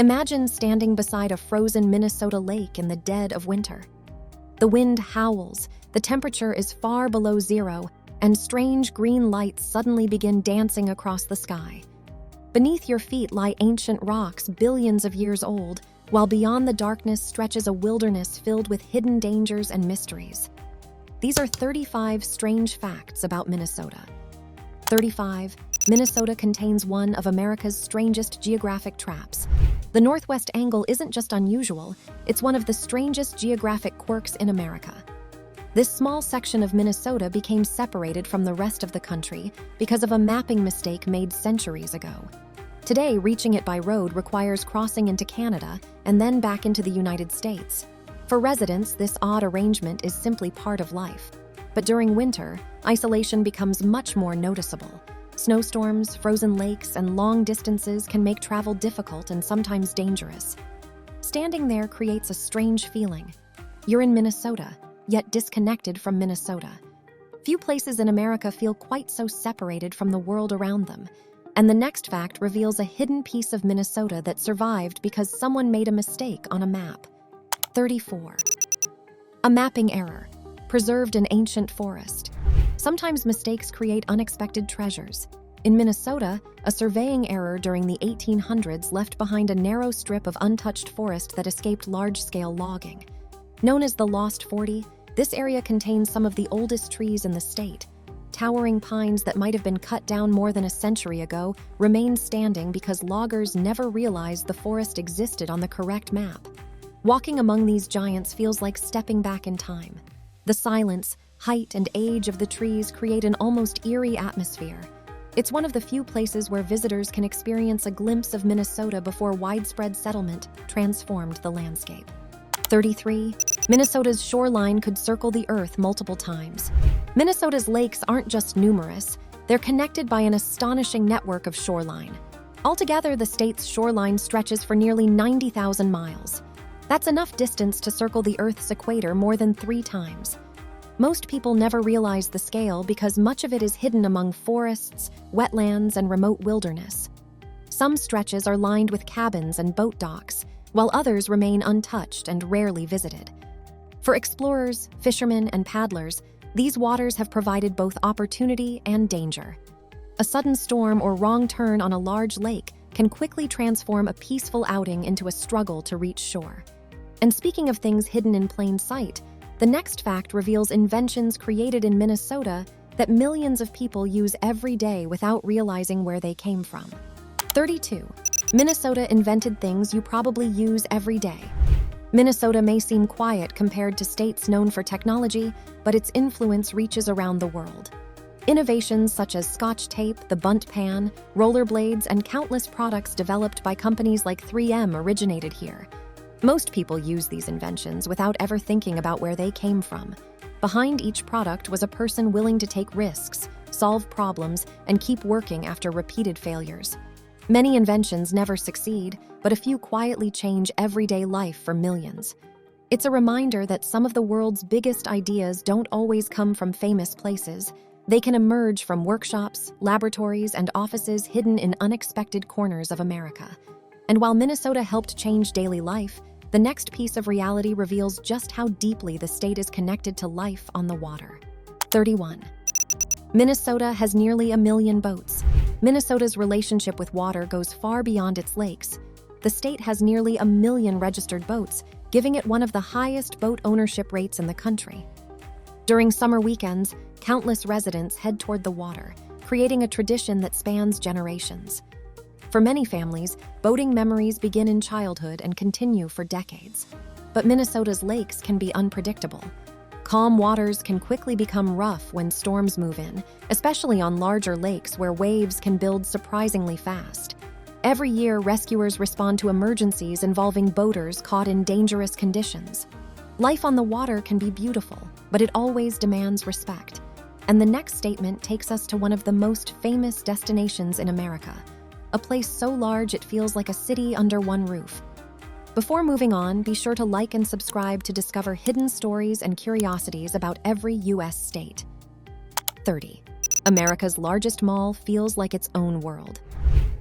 Imagine standing beside a frozen Minnesota lake in the dead of winter. The wind howls, the temperature is far below zero, and strange green lights suddenly begin dancing across the sky. Beneath your feet lie ancient rocks billions of years old, while beyond the darkness stretches a wilderness filled with hidden dangers and mysteries. These are 35 strange facts about Minnesota. 35. Minnesota contains one of America's strangest geographic traps. The Northwest Angle isn't just unusual, it's one of the strangest geographic quirks in America. This small section of Minnesota became separated from the rest of the country because of a mapping mistake made centuries ago. Today, reaching it by road requires crossing into Canada and then back into the United States. For residents, this odd arrangement is simply part of life. But during winter, isolation becomes much more noticeable. Snowstorms, frozen lakes, and long distances can make travel difficult and sometimes dangerous. Standing there creates a strange feeling. You're in Minnesota, yet disconnected from Minnesota. Few places in America feel quite so separated from the world around them. And the next fact reveals a hidden piece of Minnesota that survived because someone made a mistake on a map. 34. A mapping error, preserved in ancient forest. Sometimes mistakes create unexpected treasures. In Minnesota, a surveying error during the 1800s left behind a narrow strip of untouched forest that escaped large-scale logging. Known as the Lost 40, this area contains some of the oldest trees in the state. Towering pines that might have been cut down more than a century ago remain standing because loggers never realized the forest existed on the correct map. Walking among these giants feels like stepping back in time. The silence, height, and age of the trees create an almost eerie atmosphere. It's one of the few places where visitors can experience a glimpse of Minnesota before widespread settlement transformed the landscape. 33. Minnesota's shoreline could circle the earth multiple times. Minnesota's lakes aren't just numerous, they're connected by an astonishing network of shoreline. Altogether, the state's shoreline stretches for nearly 90,000 miles. That's enough distance to circle the Earth's equator more than 3 times. Most people never realize the scale because much of it is hidden among forests, wetlands, and remote wilderness. Some stretches are lined with cabins and boat docks, while others remain untouched and rarely visited. For explorers, fishermen, and paddlers, these waters have provided both opportunity and danger. A sudden storm or wrong turn on a large lake can quickly transform a peaceful outing into a struggle to reach shore. And speaking of things hidden in plain sight, the next fact reveals inventions created in Minnesota that millions of people use every day without realizing where they came from. 32. Minnesota invented things you probably use every day. Minnesota may seem quiet compared to states known for technology, but its influence reaches around the world. Innovations such as Scotch tape, the bunt pan, rollerblades, and countless products developed by companies like 3M originated here. Most people use these inventions without ever thinking about where they came from. Behind each product was a person willing to take risks, solve problems, and keep working after repeated failures. Many inventions never succeed, but a few quietly change everyday life for millions. It's a reminder that some of the world's biggest ideas don't always come from famous places. They can emerge from workshops, laboratories, and offices hidden in unexpected corners of America. And while Minnesota helped change daily life, the next piece of reality reveals just how deeply the state is connected to life on the water. 31. Minnesota has nearly 1 million boats. Minnesota's relationship with water goes far beyond its lakes. The state has nearly 1 million registered boats, giving it one of the highest boat ownership rates in the country. During summer weekends, countless residents head toward the water, creating a tradition that spans generations. For many families, boating memories begin in childhood and continue for decades. But Minnesota's lakes can be unpredictable. Calm waters can quickly become rough when storms move in, especially on larger lakes where waves can build surprisingly fast. Every year, rescuers respond to emergencies involving boaters caught in dangerous conditions. Life on the water can be beautiful, but it always demands respect. And the next statement takes us to one of the most famous destinations in America, a place so large it feels like a city under one roof. Before moving on, be sure to like and subscribe to discover hidden stories and curiosities about every U.S. state. 30. America's largest mall feels like its own world.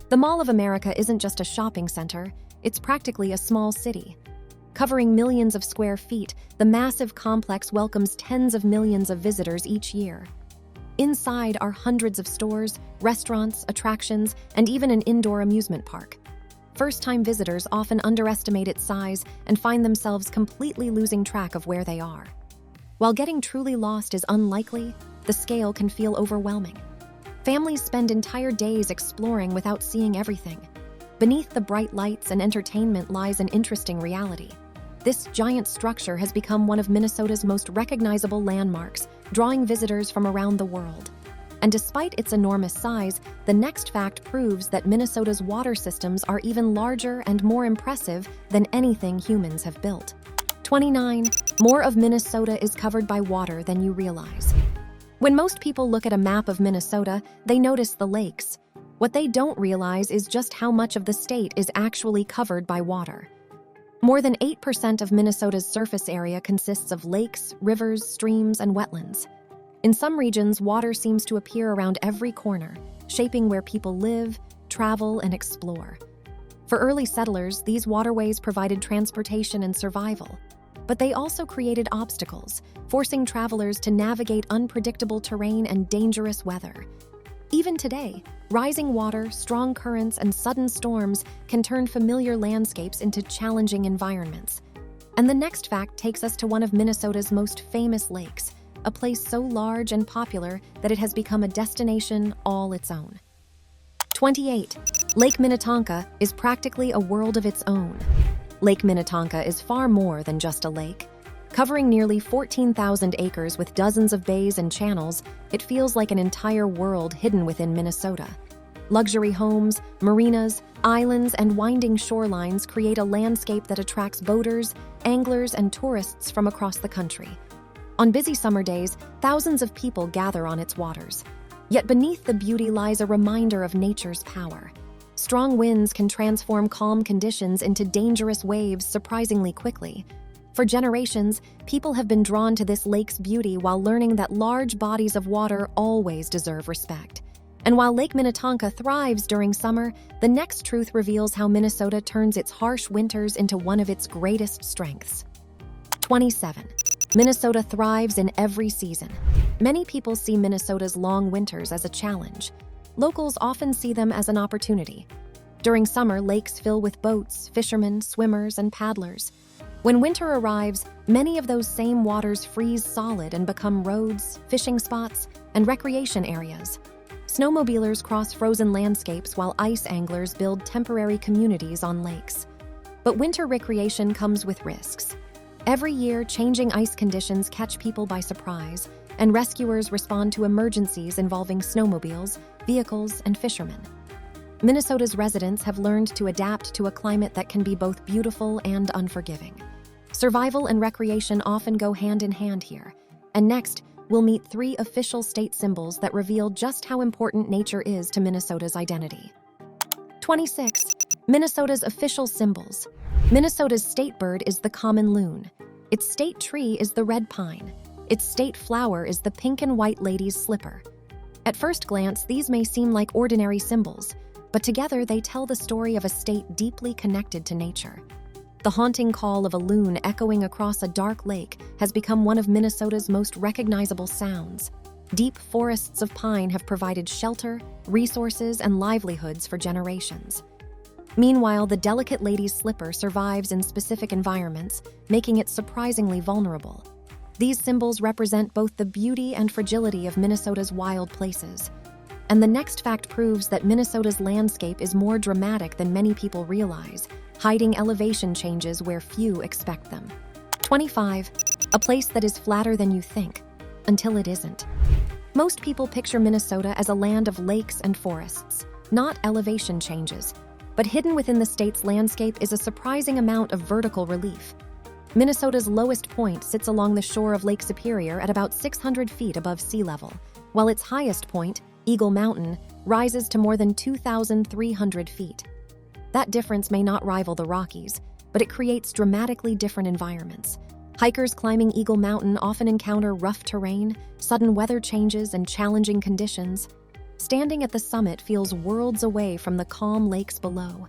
The Mall of America isn't just a shopping center, It's practically a small city. Covering millions of square feet, the massive complex welcomes tens of millions of visitors each year. Inside are hundreds of stores, restaurants, attractions, and even an indoor amusement park. First-time visitors often underestimate its size and find themselves completely losing track of where they are. While getting truly lost is unlikely, the scale can feel overwhelming. Families spend entire days exploring without seeing everything. Beneath the bright lights and entertainment lies an interesting reality. This giant structure has become one of Minnesota's most recognizable landmarks, drawing visitors from around the world. And despite its enormous size, the next fact proves that Minnesota's water systems are even larger and more impressive than anything humans have built. 29. More of Minnesota is covered by water than you realize. When most people look at a map of Minnesota, they notice the lakes. What they don't realize is just how much of the state is actually covered by water. More than 8% of Minnesota's surface area consists of lakes, rivers, streams, and wetlands. In some regions, water seems to appear around every corner, shaping where people live, travel, and explore. For early settlers, these waterways provided transportation and survival. But they also created obstacles, forcing travelers to navigate unpredictable terrain and dangerous weather. Even today, rising water, strong currents, and sudden storms can turn familiar landscapes into challenging environments. And the next fact takes us to one of Minnesota's most famous lakes, a place so large and popular that it has become a destination all its own. 28. Lake Minnetonka is practically a world of its own. Lake Minnetonka is far more than just a lake. Covering nearly 14,000 acres with dozens of bays and channels, it feels like an entire world hidden within Minnesota. Luxury homes, marinas, islands, and winding shorelines create a landscape that attracts boaters, anglers, and tourists from across the country. On busy summer days, thousands of people gather on its waters. Yet beneath the beauty lies a reminder of nature's power. Strong winds can transform calm conditions into dangerous waves surprisingly quickly. For generations, people have been drawn to this lake's beauty while learning that large bodies of water always deserve respect. And while Lake Minnetonka thrives during summer, the next truth reveals how Minnesota turns its harsh winters into one of its greatest strengths. 27. Minnesota thrives in every season. Many people see Minnesota's long winters as a challenge. Locals often see them as an opportunity. During summer, lakes fill with boats, fishermen, swimmers, and paddlers. When winter arrives, many of those same waters freeze solid and become roads, fishing spots, and recreation areas. Snowmobilers cross frozen landscapes while ice anglers build temporary communities on lakes. But winter recreation comes with risks. Every year, changing ice conditions catch people by surprise, and rescuers respond to emergencies involving snowmobiles, vehicles, and fishermen. Minnesota's residents have learned to adapt to a climate that can be both beautiful and unforgiving. Survival and recreation often go hand in hand here. And next, we'll meet 3 official state symbols that reveal just how important nature is to Minnesota's identity. 26. Minnesota's official symbols. Minnesota's state bird is the common loon. Its state tree is the red pine. Its state flower is the pink and white lady's slipper. At first glance, these may seem like ordinary symbols, but together they tell the story of a state deeply connected to nature. The haunting call of a loon echoing across a dark lake has become one of Minnesota's most recognizable sounds. Deep forests of pine have provided shelter, resources, and livelihoods for generations. Meanwhile, the delicate lady's slipper survives in specific environments, making it surprisingly vulnerable. These symbols represent both the beauty and fragility of Minnesota's wild places. And the next fact proves that Minnesota's landscape is more dramatic than many people realize, hiding elevation changes where few expect them. 25. A place that is flatter than you think, until it isn't. Most people picture Minnesota as a land of lakes and forests, not elevation changes. But hidden within the state's landscape is a surprising amount of vertical relief. Minnesota's lowest point sits along the shore of Lake Superior at about 600 feet above sea level, while its highest point, Eagle Mountain, rises to more than 2,300 feet. That difference may not rival the Rockies, but it creates dramatically different environments. Hikers climbing Eagle Mountain often encounter rough terrain, sudden weather changes, and challenging conditions. Standing at the summit feels worlds away from the calm lakes below.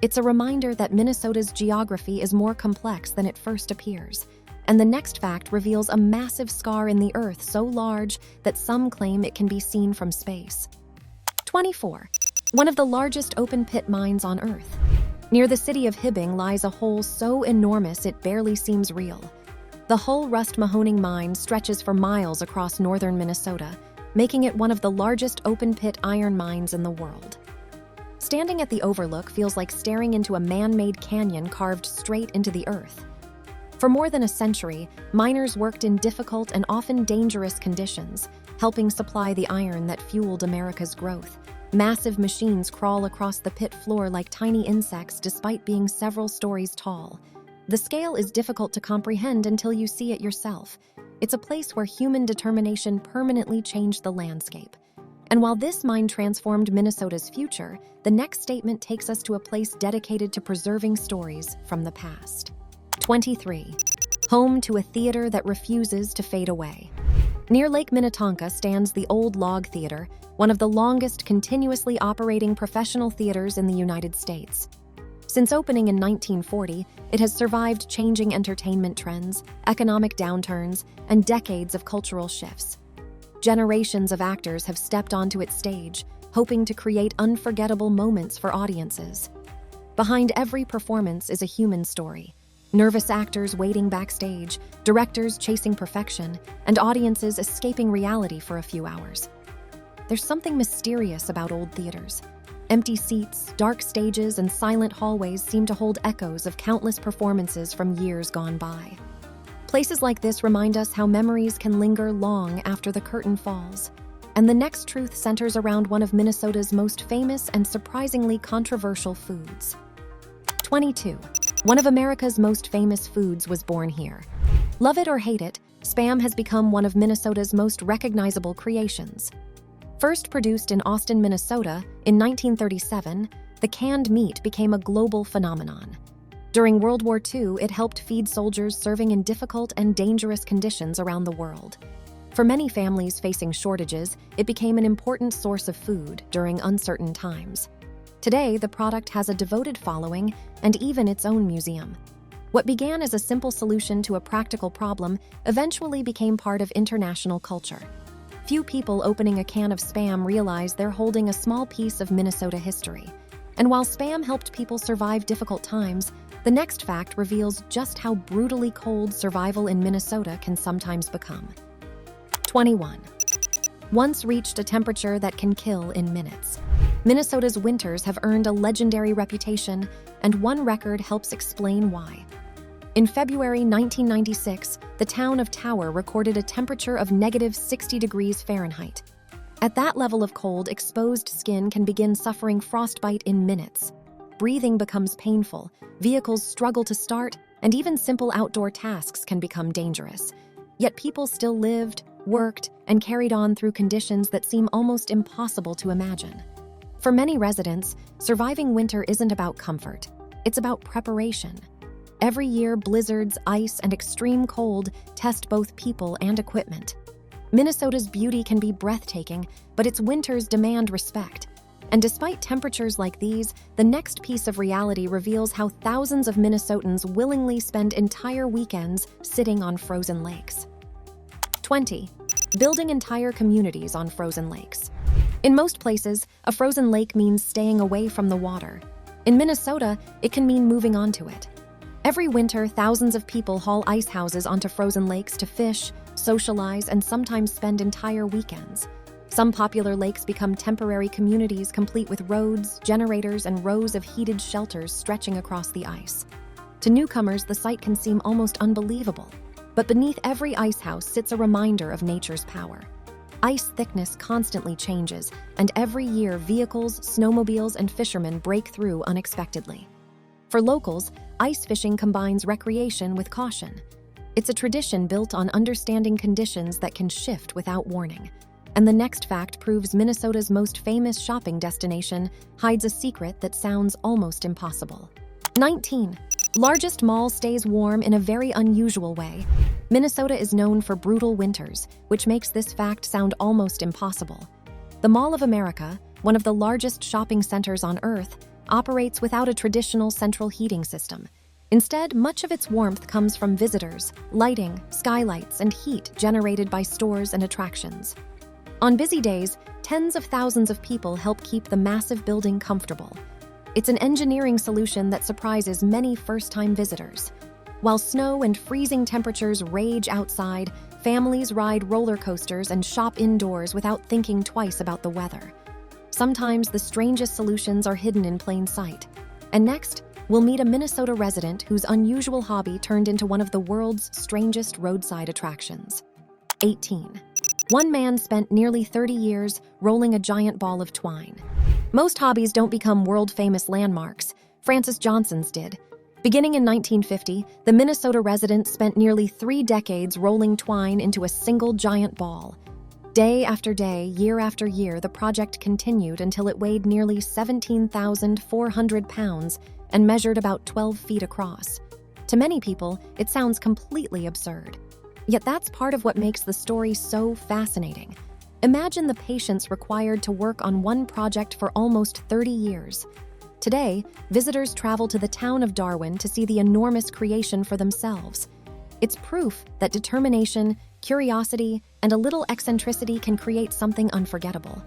It's a reminder that Minnesota's geography is more complex than it first appears. And the next fact reveals a massive scar in the earth so large that some claim it can be seen from space. 24. One of the largest open-pit mines on Earth. Near the city of Hibbing lies a hole so enormous it barely seems real. The Hull-Rust-Mahoning mine stretches for miles across northern Minnesota, making it one of the largest open-pit iron mines in the world. Standing at the overlook feels like staring into a man-made canyon carved straight into the earth. For more than a century, miners worked in difficult and often dangerous conditions, helping supply the iron that fueled America's growth. Massive machines crawl across the pit floor like tiny insects despite being several stories tall. The scale is difficult to comprehend until you see it yourself. It's a place where human determination permanently changed the landscape. And while this mine transformed Minnesota's future, the next statement takes us to a place dedicated to preserving stories from the past. 23. Home to a theater that refuses to fade away. Near Lake Minnetonka stands the Old Log Theater, one of the longest continuously operating professional theaters in the United States. Since opening in 1940, it has survived changing entertainment trends, economic downturns, and decades of cultural shifts. Generations of actors have stepped onto its stage, hoping to create unforgettable moments for audiences. Behind every performance is a human story. Nervous actors waiting backstage, directors chasing perfection, and audiences escaping reality for a few hours. There's something mysterious about old theaters. Empty seats, dark stages, and silent hallways seem to hold echoes of countless performances from years gone by. Places like this remind us how memories can linger long after the curtain falls. And the next truth centers around one of Minnesota's most famous and surprisingly controversial foods. 22. One of America's most famous foods was born here. Love it or hate it, Spam has become one of Minnesota's most recognizable creations. First produced in Austin, Minnesota, in 1937, the canned meat became a global phenomenon. During World War II, it helped feed soldiers serving in difficult and dangerous conditions around the world. For many families facing shortages, it became an important source of food during uncertain times. Today, the product has a devoted following and even its own museum. What began as a simple solution to a practical problem eventually became part of international culture. Few people opening a can of Spam realize they're holding a small piece of Minnesota history. And while Spam helped people survive difficult times, the next fact reveals just how brutally cold survival in Minnesota can sometimes become. 21. Once reached a temperature that can kill in minutes. Minnesota's winters have earned a legendary reputation, and one record helps explain why. In February 1996, the town of Tower recorded a temperature of -60 degrees Fahrenheit. At that level of cold, exposed skin can begin suffering frostbite in minutes. Breathing becomes painful, vehicles struggle to start, and even simple outdoor tasks can become dangerous. Yet people still lived, worked, and carried on through conditions that seem almost impossible to imagine. For many residents, surviving winter isn't about comfort. It's about preparation. Every year, blizzards, ice, and extreme cold test both people and equipment. Minnesota's beauty can be breathtaking, but its winters demand respect. And despite temperatures like these, the next piece of reality reveals how thousands of Minnesotans willingly spend entire weekends sitting on frozen lakes. 20. Building entire communities on frozen lakes. In most places, a frozen lake means staying away from the water. In Minnesota, it can mean moving onto it. Every winter, thousands of people haul ice houses onto frozen lakes to fish, socialize, and sometimes spend entire weekends. Some popular lakes become temporary communities complete with roads, generators, and rows of heated shelters stretching across the ice. To newcomers, the sight can seem almost unbelievable. But beneath every ice house sits a reminder of nature's power. Ice thickness constantly changes, and every year vehicles, snowmobiles, and fishermen break through unexpectedly. For locals, ice fishing combines recreation with caution. It's a tradition built on understanding conditions that can shift without warning. And the next fact proves Minnesota's most famous shopping destination hides a secret that sounds almost impossible. 19. Largest mall stays warm in a very unusual way. Minnesota is known for brutal winters, which makes this fact sound almost impossible. The Mall of America, one of the largest shopping centers on Earth, operates without a traditional central heating system. Instead, much of its warmth comes from visitors, lighting, skylights, and heat generated by stores and attractions. On busy days, tens of thousands of people help keep the massive building comfortable. It's an engineering solution that surprises many first-time visitors. While snow and freezing temperatures rage outside, families ride roller coasters and shop indoors without thinking twice about the weather. Sometimes the strangest solutions are hidden in plain sight. And next, we'll meet a Minnesota resident whose unusual hobby turned into one of the world's strangest roadside attractions. 18. One man spent nearly 30 years rolling a giant ball of twine. Most hobbies don't become world-famous landmarks. Francis Johnson's did. Beginning in 1950, the Minnesota resident spent nearly 3 decades rolling twine into a single giant ball. Day after day, year after year, the project continued until it weighed nearly 17,400 pounds and measured about 12 feet across. To many people, it sounds completely absurd. Yet that's part of what makes the story so fascinating. Imagine the patience required to work on one project for almost 30 years. Today, visitors travel to the town of Darwin to see the enormous creation for themselves. It's proof that determination, curiosity, and a little eccentricity can create something unforgettable.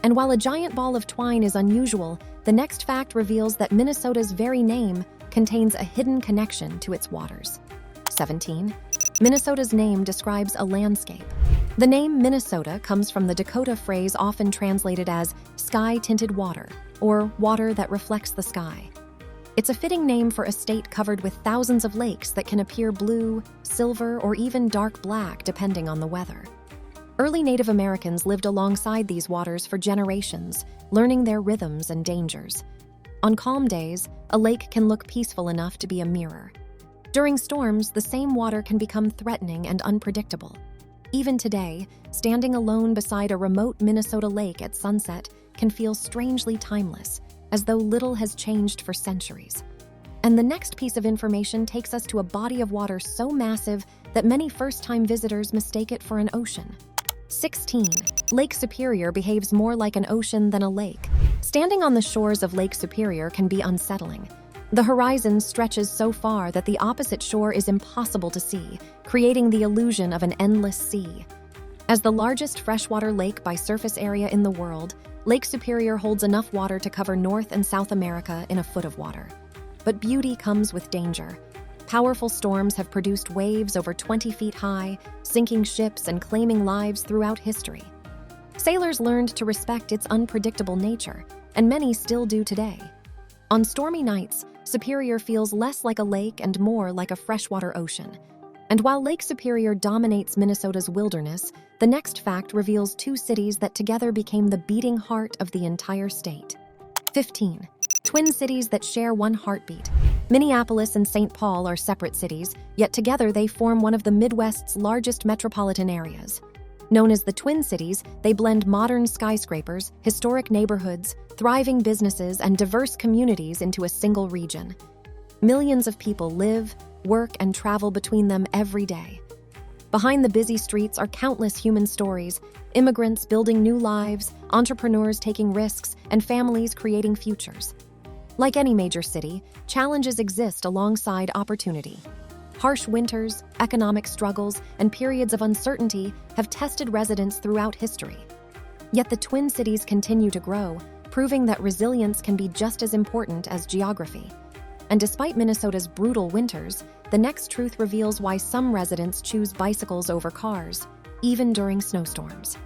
And while a giant ball of twine is unusual, the next fact reveals that Minnesota's very name contains a hidden connection to its waters. 17. Minnesota's name describes a landscape. The name Minnesota comes from the Dakota phrase often translated as sky-tinted water, or water that reflects the sky. It's a fitting name for a state covered with thousands of lakes that can appear blue, silver, or even dark black depending on the weather. Early Native Americans lived alongside these waters for generations, learning their rhythms and dangers. On calm days, a lake can look peaceful enough to be a mirror. During storms, the same water can become threatening and unpredictable. Even today, standing alone beside a remote Minnesota lake at sunset can feel strangely timeless, as though little has changed for centuries. And the next piece of information takes us to a body of water so massive that many first-time visitors mistake it for an ocean. 16. Lake Superior behaves more like an ocean than a lake. Standing on the shores of Lake Superior can be unsettling. The horizon stretches so far that the opposite shore is impossible to see, creating the illusion of an endless sea. As the largest freshwater lake by surface area in the world, Lake Superior holds enough water to cover North and South America in a foot of water. But beauty comes with danger. Powerful storms have produced waves over 20 feet high, sinking ships and claiming lives throughout history. Sailors learned to respect its unpredictable nature, and many still do today. On stormy nights, Superior feels less like a lake and more like a freshwater ocean. And while Lake Superior dominates Minnesota's wilderness, the next fact reveals 2 cities that together became the beating heart of the entire state. 15. Twin cities that share one heartbeat. Minneapolis and St. Paul are separate cities, yet together they form one of the Midwest's largest metropolitan areas. Known as the Twin Cities, they blend modern skyscrapers, historic neighborhoods, thriving businesses, and diverse communities into a single region. Millions of people live, work, and travel between them every day. Behind the busy streets are countless human stories, immigrants building new lives, entrepreneurs taking risks, and families creating futures. Like any major city, challenges exist alongside opportunity. Harsh winters, economic struggles, and periods of uncertainty have tested residents throughout history. Yet the Twin Cities continue to grow, proving that resilience can be just as important as geography. And despite Minnesota's brutal winters, the next truth reveals why some residents choose bicycles over cars, even during snowstorms.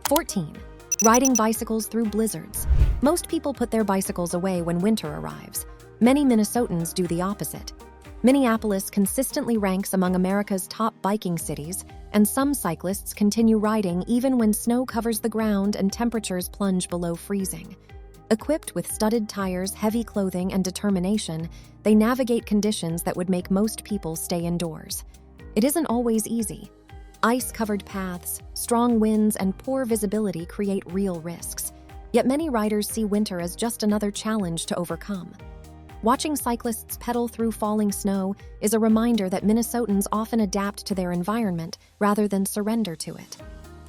14. Riding bicycles through blizzards. Most people put their bicycles away when winter arrives. Many Minnesotans do the opposite. Minneapolis consistently ranks among America's top biking cities, and some cyclists continue riding even when snow covers the ground and temperatures plunge below freezing. Equipped with studded tires, heavy clothing, and determination, they navigate conditions that would make most people stay indoors. It isn't always easy. Ice-covered paths, strong winds, and poor visibility create real risks. Yet many riders see winter as just another challenge to overcome. Watching cyclists pedal through falling snow is a reminder that Minnesotans often adapt to their environment rather than surrender to it.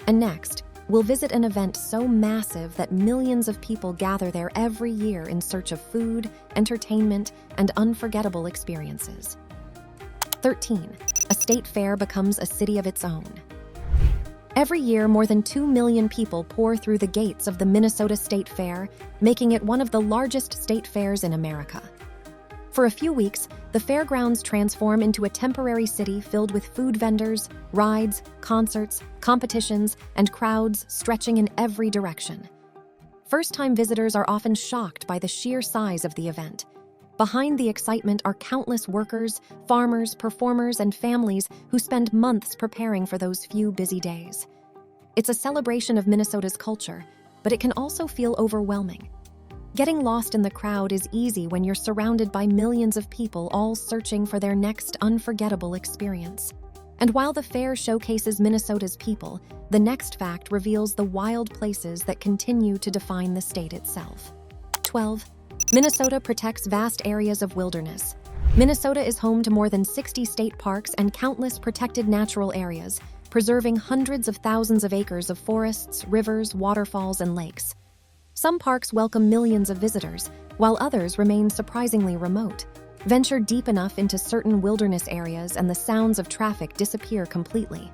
And next, will visit an event so massive that millions of people gather there every year in search of food, entertainment, and unforgettable experiences. 13. A state fair becomes a city of its own. Every year, more than 2 million people pour through the gates of the Minnesota State Fair, making it one of the largest state fairs in America. For a few weeks, the fairgrounds transform into a temporary city filled with food vendors, rides, concerts, competitions, and crowds stretching in every direction. First-time visitors are often shocked by the sheer size of the event. Behind the excitement are countless workers, farmers, performers, and families who spend months preparing for those few busy days. It's a celebration of Minnesota's culture, but it can also feel overwhelming. Getting lost in the crowd is easy when you're surrounded by millions of people all searching for their next unforgettable experience. And while the fair showcases Minnesota's people, the next fact reveals the wild places that continue to define the state itself. 12. Minnesota protects vast areas of wilderness. Minnesota is home to more than 60 state parks and countless protected natural areas, preserving hundreds of thousands of acres of forests, rivers, waterfalls, and lakes. Some parks welcome millions of visitors, while others remain surprisingly remote. Venture deep enough into certain wilderness areas and the sounds of traffic disappear completely.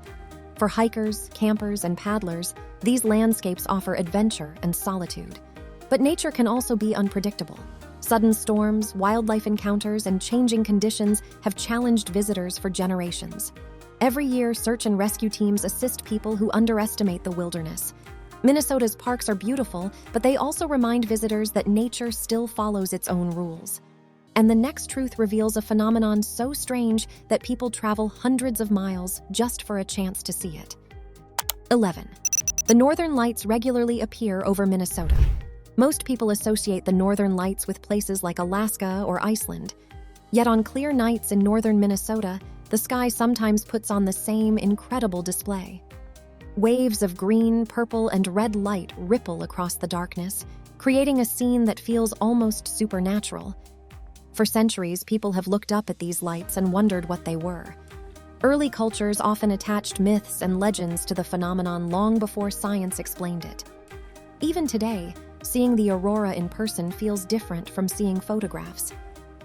For hikers, campers, and paddlers, these landscapes offer adventure and solitude. But nature can also be unpredictable. Sudden storms, wildlife encounters, and changing conditions have challenged visitors for generations. Every year, search and rescue teams assist people who underestimate the wilderness. Minnesota's parks are beautiful, but they also remind visitors that nature still follows its own rules. And the next truth reveals a phenomenon so strange that people travel hundreds of miles just for a chance to see it. 11. The Northern Lights regularly appear over Minnesota. Most people associate the Northern Lights with places like Alaska or Iceland. Yet on clear nights in northern Minnesota, the sky sometimes puts on the same incredible display. Waves of green, purple, and red light ripple across the darkness, creating a scene that feels almost supernatural. For centuries, people have looked up at these lights and wondered what they were. Early cultures often attached myths and legends to the phenomenon long before science explained it. Even today, seeing the aurora in person feels different from seeing photographs.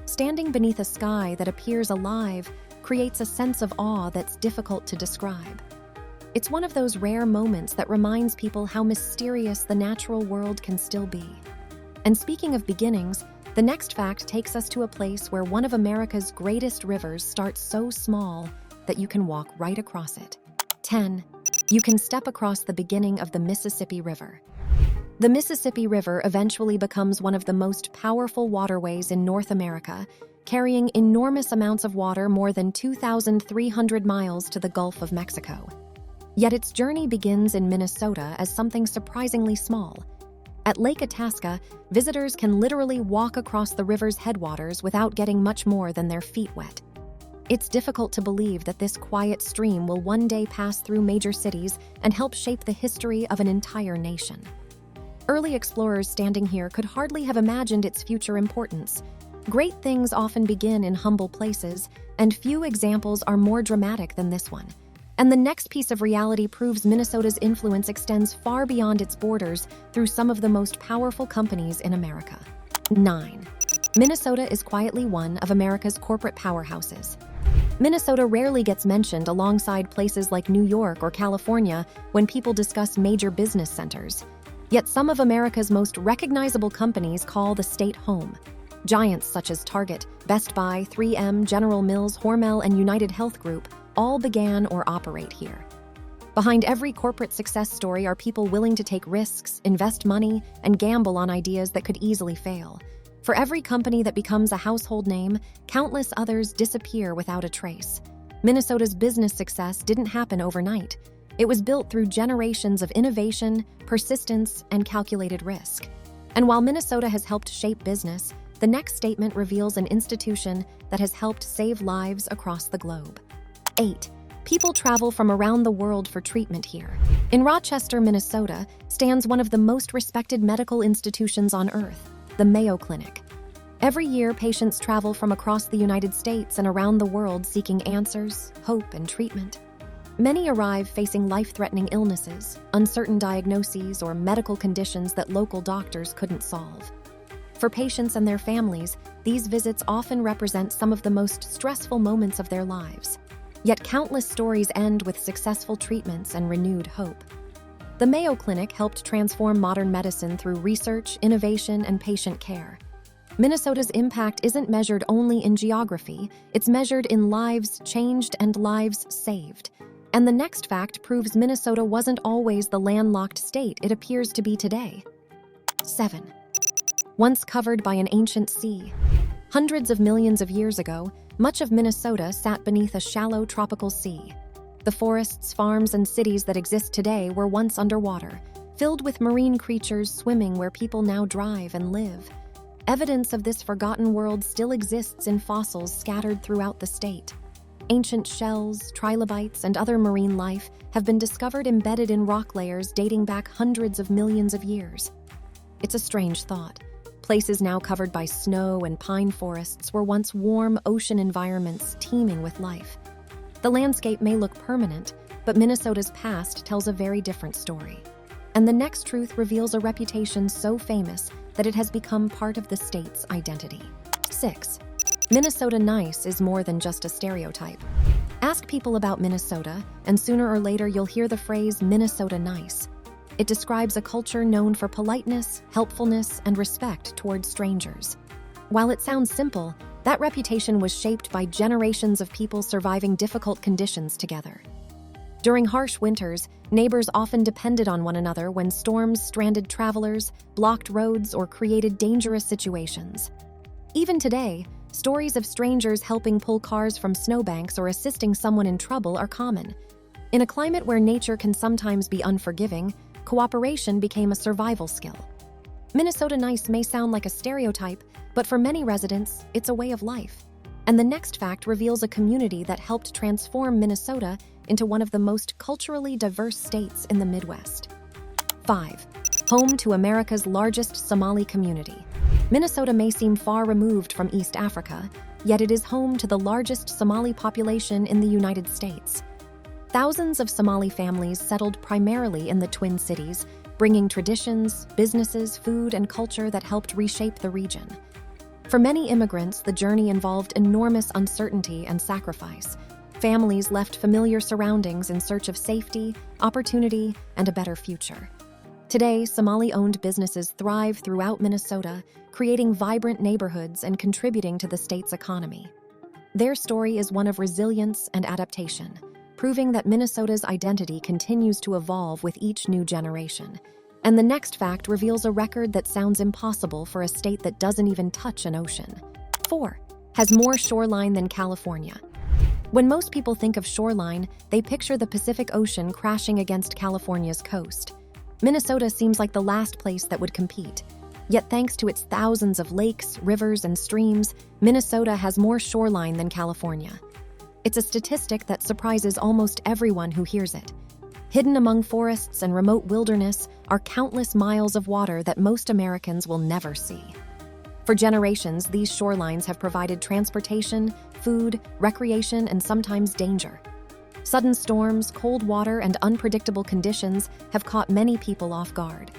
Standing beneath a sky that appears alive creates a sense of awe that's difficult to describe. It's one of those rare moments that reminds people how mysterious the natural world can still be. And speaking of beginnings, the next fact takes us to a place where one of America's greatest rivers starts so small that you can walk right across it. 10. You can step across the beginning of the Mississippi River. The Mississippi River eventually becomes one of the most powerful waterways in North America, carrying enormous amounts of water more than 2,300 miles to the Gulf of Mexico. Yet its journey begins in Minnesota as something surprisingly small. At Lake Itasca, visitors can literally walk across the river's headwaters without getting much more than their feet wet. It's difficult to believe that this quiet stream will one day pass through major cities and help shape the history of an entire nation. Early explorers standing here could hardly have imagined its future importance. Great things often begin in humble places, and few examples are more dramatic than this one. And the next piece of reality proves Minnesota's influence extends far beyond its borders through some of the most powerful companies in America. 9. Minnesota is quietly one of America's corporate powerhouses. Minnesota rarely gets mentioned alongside places like New York or California when people discuss major business centers. Yet some of America's most recognizable companies call the state home. Giants such as Target, Best Buy, 3M, General Mills, Hormel, and United Health Group all began or operate here. Behind every corporate success story are people willing to take risks, invest money, and gamble on ideas that could easily fail. For every company that becomes a household name, countless others disappear without a trace. Minnesota's business success didn't happen overnight. It was built through generations of innovation, persistence, and calculated risk. And while Minnesota has helped shape business, the next statement reveals an institution that has helped save lives across the globe. 8. People travel from around the world for treatment here. In Rochester, Minnesota, stands one of the most respected medical institutions on Earth, the Mayo Clinic. Every year, patients travel from across the United States and around the world seeking answers, hope, and treatment. Many arrive facing life-threatening illnesses, uncertain diagnoses, or medical conditions that local doctors couldn't solve. For patients and their families, these visits often represent some of the most stressful moments of their lives. Yet countless stories end with successful treatments and renewed hope. The Mayo Clinic helped transform modern medicine through research, innovation, and patient care. Minnesota's impact isn't measured only in geography, it's measured in lives changed and lives saved. And the next fact proves Minnesota wasn't always the landlocked state it appears to be today. 7. Once covered by an ancient sea. Hundreds of millions of years ago, much of Minnesota sat beneath a shallow tropical sea. The forests, farms, and cities that exist today were once underwater, filled with marine creatures swimming where people now drive and live. Evidence of this forgotten world still exists in fossils scattered throughout the state. Ancient shells, trilobites, and other marine life have been discovered embedded in rock layers dating back hundreds of millions of years. It's a strange thought. Places now covered by snow and pine forests were once warm ocean environments teeming with life. The landscape may look permanent, but Minnesota's past tells a very different story. And the next truth reveals a reputation so famous that it has become part of the state's identity. 6. Minnesota nice is more than just a stereotype. Ask people about Minnesota, and sooner or later you'll hear the phrase Minnesota nice. It describes a culture known for politeness, helpfulness, and respect towards strangers. While it sounds simple, that reputation was shaped by generations of people surviving difficult conditions together. During harsh winters, neighbors often depended on one another when storms stranded travelers, blocked roads, or created dangerous situations. Even today, stories of strangers helping pull cars from snowbanks or assisting someone in trouble are common. In a climate where nature can sometimes be unforgiving, cooperation became a survival skill. Minnesota nice may sound like a stereotype, but for many residents, it's a way of life. And the next fact reveals a community that helped transform Minnesota into one of the most culturally diverse states in the Midwest. 5. Home to America's largest Somali community. Minnesota may seem far removed from East Africa, yet it is home to the largest Somali population in the United States. Thousands of Somali families settled primarily in the Twin Cities, bringing traditions, businesses, food, and culture that helped reshape the region. For many immigrants, the journey involved enormous uncertainty and sacrifice. Families left familiar surroundings in search of safety, opportunity, and a better future. Today, Somali-owned businesses thrive throughout Minnesota, creating vibrant neighborhoods and contributing to the state's economy. Their story is one of resilience and adaptation, proving that Minnesota's identity continues to evolve with each new generation. And the next fact reveals a record that sounds impossible for a state that doesn't even touch an ocean. 4. Has more shoreline than California. When most people think of shoreline, they picture the Pacific Ocean crashing against California's coast. Minnesota seems like the last place that would compete. Yet thanks to its thousands of lakes, rivers, and streams, Minnesota has more shoreline than California. It's a statistic that surprises almost everyone who hears it. Hidden among forests and remote wilderness are countless miles of water that most Americans will never see. For generations, these shorelines have provided transportation, food, recreation, and sometimes danger. Sudden storms, cold water, and unpredictable conditions have caught many people off guard.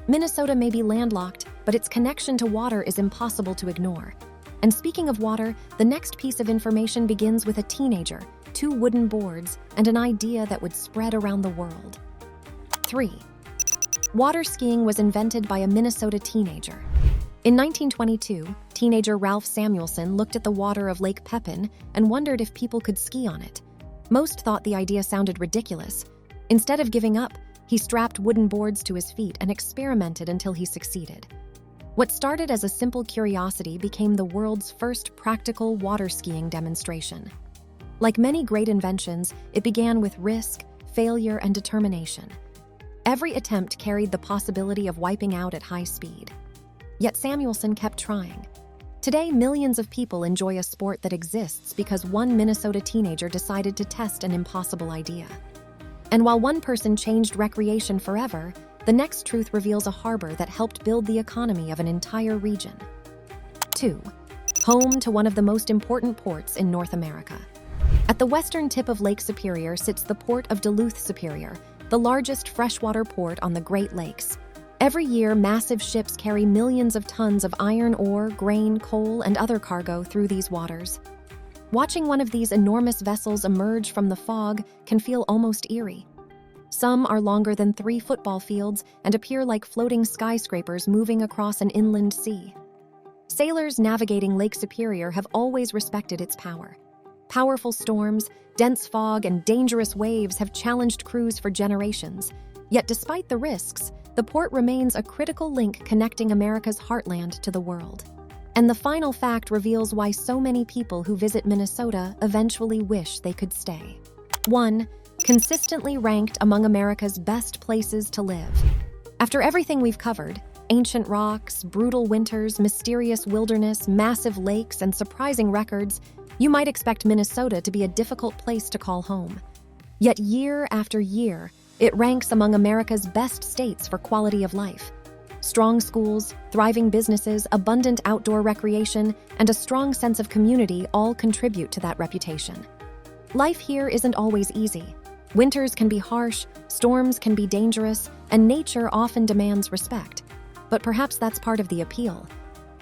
Minnesota may be landlocked, but its connection to water is impossible to ignore. And speaking of water, the next piece of information begins with a teenager, 2 wooden boards, and an idea that would spread around the world. 3. Water skiing was invented by a Minnesota teenager. In 1922, teenager Ralph Samuelson looked at the water of Lake Pepin and wondered if people could ski on it. Most thought the idea sounded ridiculous. Instead of giving up, he strapped wooden boards to his feet and experimented until he succeeded. What started as a simple curiosity became the world's first practical water skiing demonstration. Like many great inventions, it began with risk, failure, and determination. Every attempt carried the possibility of wiping out at high speed. Yet Samuelson kept trying. Today, millions of people enjoy a sport that exists because one Minnesota teenager decided to test an impossible idea. And while one person changed recreation forever, the next truth reveals a harbor that helped build the economy of an entire region. 2. Home to one of the most important ports in North America. At the western tip of Lake Superior sits the port of Duluth Superior, the largest freshwater port on the Great Lakes. Every year, massive ships carry millions of tons of iron ore, grain, coal, and other cargo through these waters. Watching one of these enormous vessels emerge from the fog can feel almost eerie. Some are longer than 3 football fields and appear like floating skyscrapers moving across an inland sea. Sailors navigating Lake Superior have always respected its power. Powerful storms, dense fog, and dangerous waves have challenged crews for generations. Yet despite the risks, the port remains a critical link connecting America's heartland to the world. And the final fact reveals why so many people who visit Minnesota eventually wish they could stay. 1. Consistently ranked among America's best places to live. After everything we've covered, ancient rocks, brutal winters, mysterious wilderness, massive lakes, and surprising records, you might expect Minnesota to be a difficult place to call home. Yet year after year, it ranks among America's best states for quality of life. Strong schools, thriving businesses, abundant outdoor recreation, and a strong sense of community all contribute to that reputation. Life here isn't always easy. Winters can be harsh, storms can be dangerous, and nature often demands respect. But perhaps that's part of the appeal.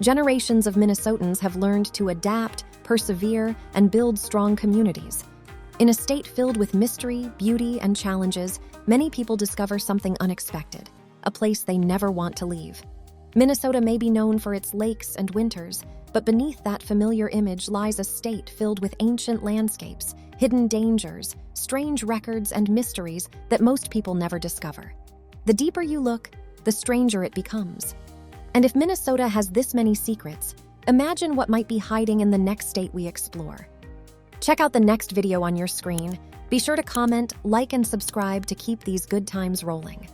Generations of Minnesotans have learned to adapt, persevere, and build strong communities. In a state filled with mystery, beauty, and challenges, many people discover something unexpected, a place they never want to leave. Minnesota may be known for its lakes and winters, but beneath that familiar image lies a state filled with ancient landscapes, hidden dangers, strange records, and mysteries that most people never discover. The deeper you look, the stranger it becomes. And if Minnesota has this many secrets, imagine what might be hiding in the next state we explore. Check out the next video on your screen. Be sure to comment, like, and subscribe to keep these good times rolling.